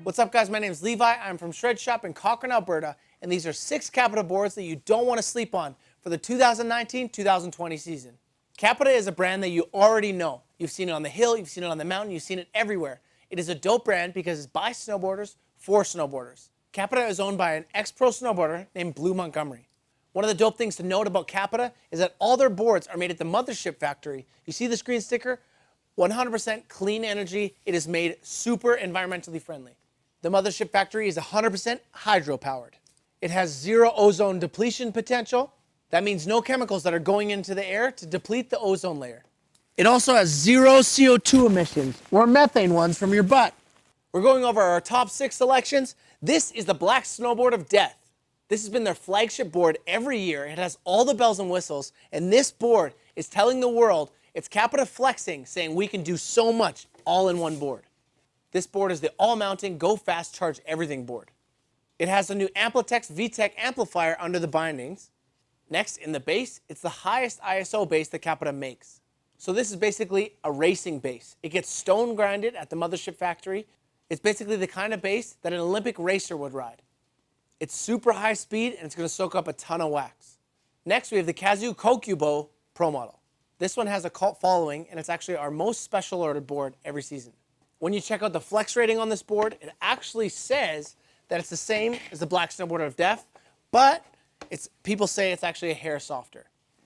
What's up, guys? My name is Levi. I'm from Shred Shop in Cochrane, Alberta, and these are 6 Capita boards that you don't want to sleep on for the 2019-2020 season. Capita is a brand that you already know. You've seen it on the hill, you've seen it on the mountain, you've seen it everywhere. It is a dope brand because it's by snowboarders for snowboarders. Capita is owned by an ex-pro snowboarder named Blue Montgomery. One of the dope things to note about Capita is that all their boards are made at the mothership factory. You see this green sticker? 100% clean energy. It is made super environmentally friendly. The mothership factory is 100% hydro-powered. It has zero ozone depletion potential. That means no chemicals that are going into the air to deplete the ozone layer. It also has zero CO2 emissions, or methane ones from your butt. We're going over our top 6 selections. This is the Black Snowboard of Death. This has been their flagship board every year. It has all the bells and whistles, and this board is telling the world it's Capita flexing, saying we can do so much all in one board. This board is the all-mounting, go-fast, charge-everything board. It has a new Amplitex VTEC amplifier under the bindings. Next, in the base, it's the highest ISO base that Capita makes. So this is basically a racing base. It gets stone grinded at the mothership factory. It's basically the kind of base that an Olympic racer would ride. It's super high speed, and it's going to soak up a ton of wax. Next, we have the Kazuko Qubo Pro model. This one has a cult following, and it's actually our most special ordered board every season. When you check out the flex rating on this board, it actually says that it's the same as the Black Snowboard of Death, but people say it's actually a hair softer.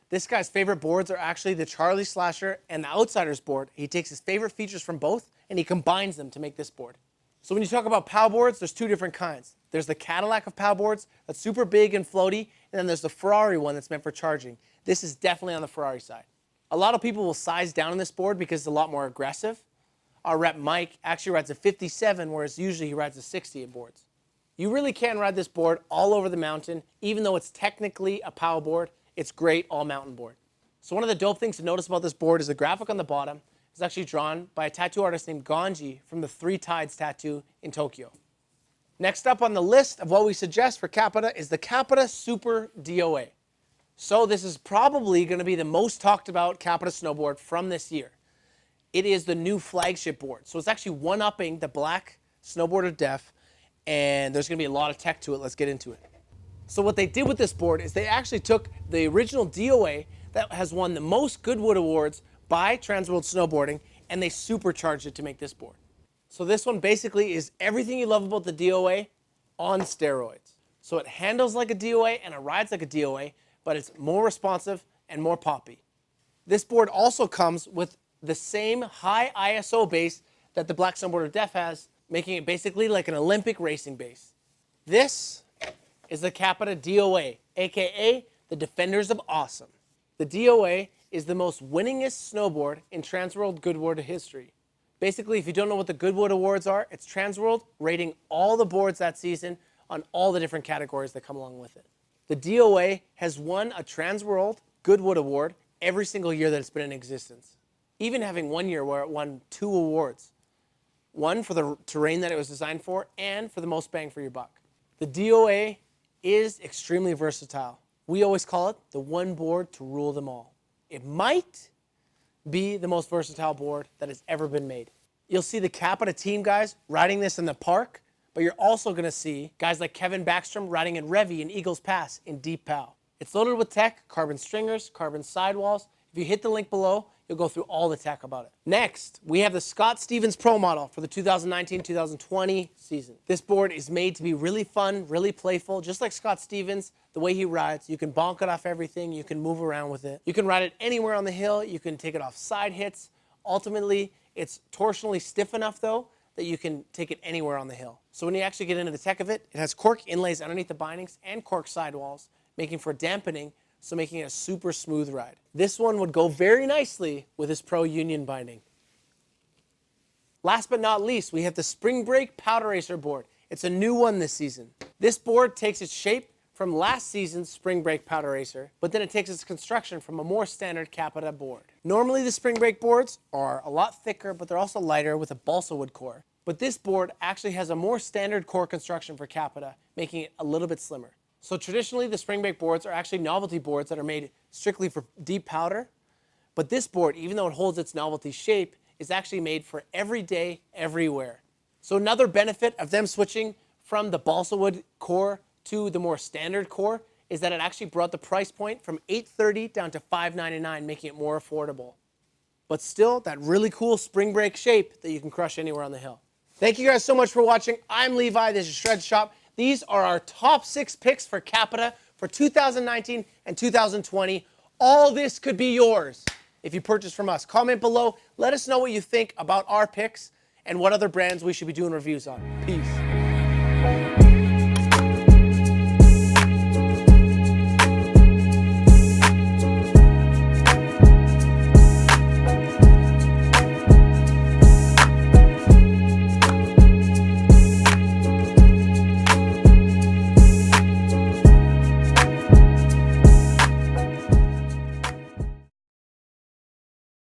This guy's favorite boards are actually the Charlie Slasher and the Outsiders board. He takes his favorite features from both, and he combines them to make this board. So when you talk about POW boards, there's 2 different kinds. There's the Cadillac of POW boards that's super big and floaty, and then there's the Ferrari one that's meant for charging. This is definitely on the Ferrari side. A lot of people will size down on this board because it's a lot more aggressive. Our rep Mike actually rides a 57, whereas usually he rides a 60 in boards. You really can ride this board all over the mountain. Even though it's technically a POW board, it's great all-mountain board. So one of the dope things to notice about this board is the graphic on the bottom is actually drawn by a tattoo artist named Ganji from the 3 Tides tattoo in Tokyo. Next up on the list of what we suggest for Capita is the Capita Super Doa. So this is probably going to be the most talked about Capita snowboard from this year. It is the new flagship board. So it's actually one-upping the Black Snowboard of Death, and there's going to be a lot of tech to it. Let's get into it. So what they did with this board is they actually took the original DOA that has won the most Goodwood Awards by Transworld Snowboarding, and they supercharged it to make this board. So this one basically is everything you love about the DOA on steroids. So it handles like a DOA and it rides like a DOA, but it's more responsive and more poppy. This board also comes with the same high ISO base that the Black Snowboard of Death has, making it basically like an Olympic racing base. This is the Capita DOA, aka the Defenders of Awesome. The DOA is the most winningest snowboard in Transworld Goodwood history. Basically, if you don't know what the Goodwood Awards are, it's Transworld rating all the boards that season on all the different categories that come along with it. The DOA has won a Transworld Goodwood Award every single year that it's been in existence. Even having one year where it won 2 awards. One for the terrain that it was designed for, and for the most bang for your buck. The DOA is extremely versatile. We always call it the one board to rule them all. It might be the most versatile board that has ever been made. You'll see the Capita team guys riding this in the park, but you're also going to see guys like Kevin Backstrom riding in Revy and Eagles Pass in Deep POW. It's loaded with tech, carbon stringers, carbon sidewalls. If you hit the link below, you'll go through all the tech about it. Next, we have the Scott Stevens Pro model for the 2019-2020 season. This board is made to be really fun, really playful, just like Scott Stevens, the way he rides. You can bonk it off everything, you can move around with it. You can ride it anywhere on the hill, you can take it off side hits. Ultimately, it's torsionally stiff enough though, that you can take it anywhere on the hill. So when you actually get into the tech of it, it has cork inlays underneath the bindings and cork sidewalls, making for dampening, so making it a super smooth ride. This one would go very nicely with this Pro Union binding. Last but not least, we have the Spring Break Powder Racer board. It's a new one this season. This board takes its shape from last season's Spring Break Powder Racer, but then it takes its construction from a more standard Capita board. Normally the Spring Break boards are a lot thicker, but they're also lighter with a balsa wood core. But this board actually has a more standard core construction for Capita, making it a little bit slimmer. So traditionally, the Spring Break boards are actually novelty boards that are made strictly for deep powder. But this board, even though it holds its novelty shape, is actually made for every day, everywhere. So another benefit of them switching from the balsa wood core to the more standard core is that it actually brought the price point from $830 down to $599, making it more affordable. But still, that really cool spring break shape that you can crush anywhere on the hill. Thank you guys so much for watching. I'm Levi, this is Shred Shop. These are our top 6 picks for Capita for 2019 and 2020. All this could be yours if you purchase from us. Comment below, let us know what you think about our picks and what other brands we should be doing reviews on. Peace.